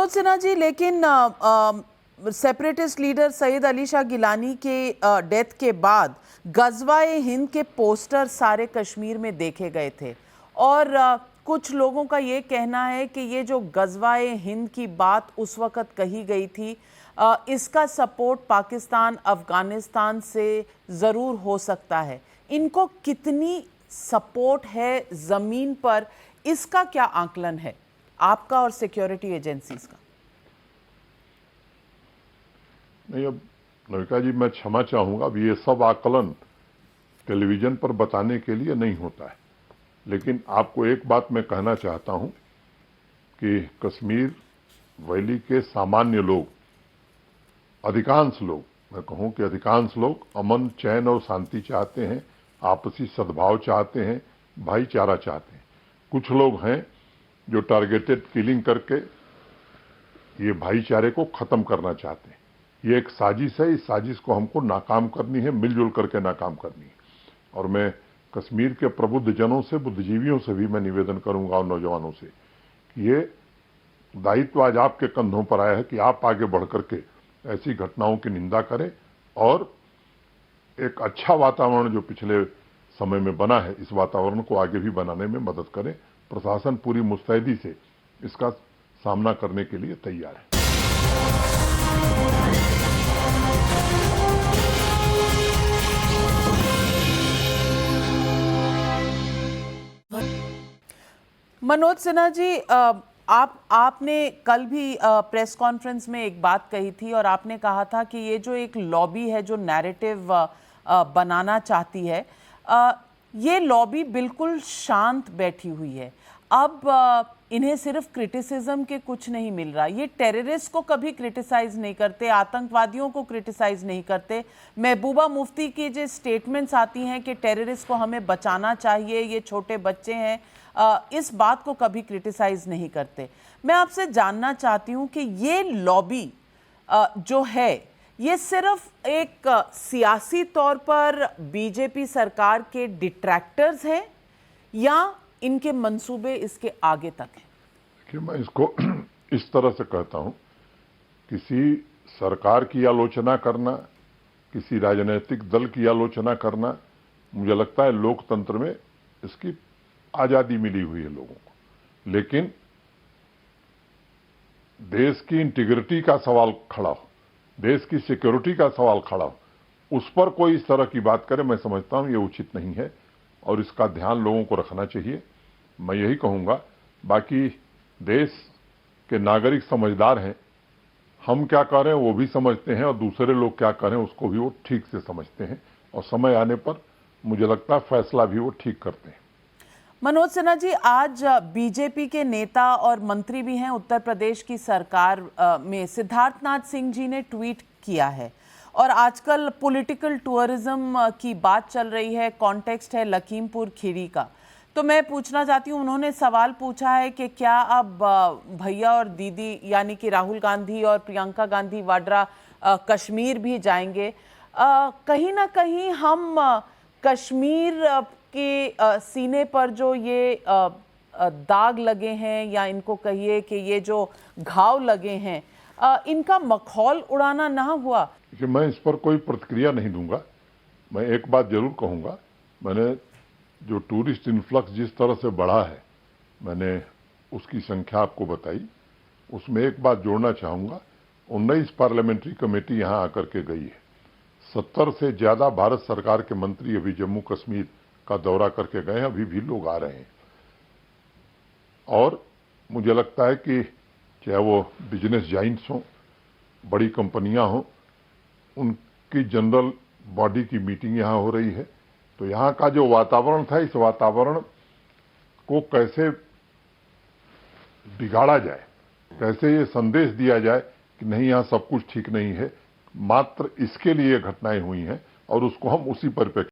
मनोज सिन्हा जी, लेकिन separatist leader Syed Ali Shah Gilani के death के बाद गजवा-ए हिंद के पोस्टर सारे कश्मीर में देखे गए थे और कुछ लोगों का ये कहना है कि ये जो गजवा-ए हिंद की बात उस वक़्त कही गई थी, इसका सपोर्ट पाकिस्तान अफ़गानिस्तान से ज़रूर हो सकता है। इनको कितनी सपोर्ट है ज़मीन पर, इसका क्या आकलन है आपका और सिक्योरिटी एजेंसीज का? नहीं, अब नविका जी, मैं क्षमा चाहूँगा, अब ये सब आकलन टेलीविज़न पर बताने के लिए नहीं होता है। लेकिन आपको एक बात मैं कहना चाहता हूँ कि कश्मीर वैली के सामान्य लोग, अधिकांश लोग, मैं कहूँ कि अधिकांश लोग अमन, चैन और शांति चाहते हैं, आपसी सद्भाव चाहते हैं, भाईचारा चाहते हैं। कुछ लोग हैं जो टारगेटेड किलिंग करके ये भाईचारे को ख़त्म करना चाहते हैं। ये एक साजिश है, इस साजिश को हमको नाकाम करनी है, मिलजुल करके नाकाम करनी है। और मैं कश्मीर के प्रबुद्ध जनों से, बुद्धिजीवियों से भी मैं निवेदन करूंगा और नौजवानों से कि ये दायित्व आज आपके कंधों पर आया है कि आप आगे बढ़ करके ऐसी घटनाओं की निंदा करें और एक अच्छा वातावरण जो पिछले समय में बना है, इस वातावरण को आगे भी बनाने में मदद करें। प्रशासन पूरी मुस्तैदी से इसका सामना करने के लिए तैयार है। मनोज सिन्हा जी, आपने कल भी प्रेस कॉन्फ्रेंस में एक बात कही थी और आपने कहा था कि ये जो एक लॉबी है जो नैरेटिव बनाना चाहती है, ये लॉबी बिल्कुल शांत बैठी हुई है। अब इन्हें सिर्फ क्रिटिसिज्म के कुछ नहीं मिल रहा, ये टेररिस्ट को कभी क्रिटिसाइज नहीं करते, आतंकवादियों को क्रिटिसाइज नहीं करते। महबूबा मुफ्ती की जो स्टेटमेंट्स आती हैं कि टेररिस्ट को हमें बचाना चाहिए, ये छोटे बच्चे हैं, इस बात को कभी क्रिटिसाइज नहीं करते। मैं आपसे जानना चाहती हूँ कि ये लॉबी जो है, ये सिर्फ एक सियासी तौर पर बीजेपी सरकार के डिट्रैक्टर्स हैं या इनके मंसूबे इसके आगे तक हैं? देखिए, मैं इसको इस तरह से कहता हूं, किसी सरकार की आलोचना करना, किसी राजनीतिक दल की आलोचना करना, मुझे लगता है लोकतंत्र में इसकी आजादी मिली हुई है लोगों को। लेकिन देश की इंटीग्रिटी का सवाल खड़ा हो, देश की सिक्योरिटी का सवाल खड़ा हो, उस पर कोई इस तरह की बात करे, मैं समझता हूं ये उचित नहीं है और इसका ध्यान लोगों को रखना चाहिए। मैं यही कहूंगा, बाकी देश के नागरिक समझदार हैं, हम क्या कह रहे हैं वो भी समझते हैं और दूसरे लोग क्या कह रहे हैं उसको भी वो ठीक से समझते हैं और समय आने पर मुझे लगता है फैसला भी वो ठीक करते हैं। मनोज सिन्हा जी, आज बीजेपी के नेता और मंत्री भी हैं उत्तर प्रदेश की सरकार में, सिद्धार्थनाथ सिंह जी ने ट्वीट किया है और आजकल पॉलिटिकल टूरिज्म की बात चल रही है, कॉन्टेक्स्ट है लखीमपुर खीरी का। तो मैं पूछना चाहती हूँ, उन्होंने सवाल पूछा है कि क्या अब भैया और दीदी यानी कि राहुल गांधी और प्रियंका गांधी वाड्रा कश्मीर भी जाएंगे? कहीं ना कहीं हम कश्मीर के सीने पर जो ये दाग लगे हैं या इनको कहिए कि ये जो घाव लगे हैं, इनका मखौल उड़ाना ना हुआ? कि मैं इस पर कोई प्रतिक्रिया नहीं दूंगा। मैं एक बात जरूर कहूंगा, मैंने जो टूरिस्ट इन्फ्लक्स जिस तरह से बढ़ा है, मैंने उसकी संख्या आपको बताई। उसमें एक बात जोड़ना चाहूंगा, 19 पार्लियामेंट्री कमेटी यहां आकर के गई है। 70 से ज्यादा भारत सरकार के मंत्री अभी जम्मू कश्मीर का दौरा करके गए हैं, अभी भी लोग आ रहे हैं। और मुझे लगता है कि चाहे वो बिजनेस जाइंट्स हों, बड़ी कंपनियां हों, उनकी जनरल बॉडी की मीटिंग यहाँ हो रही है। तो यहाँ का जो वातावरण था, इस वातावरण को कैसे बिगाड़ा जाए, कैसे ये संदेश दिया जाए कि नहीं यहाँ सब कुछ ठीक नहीं है, मात्र इसके लिए घटनाएं हुई हैं और उसको हम उसी परिप्रेक्ष्य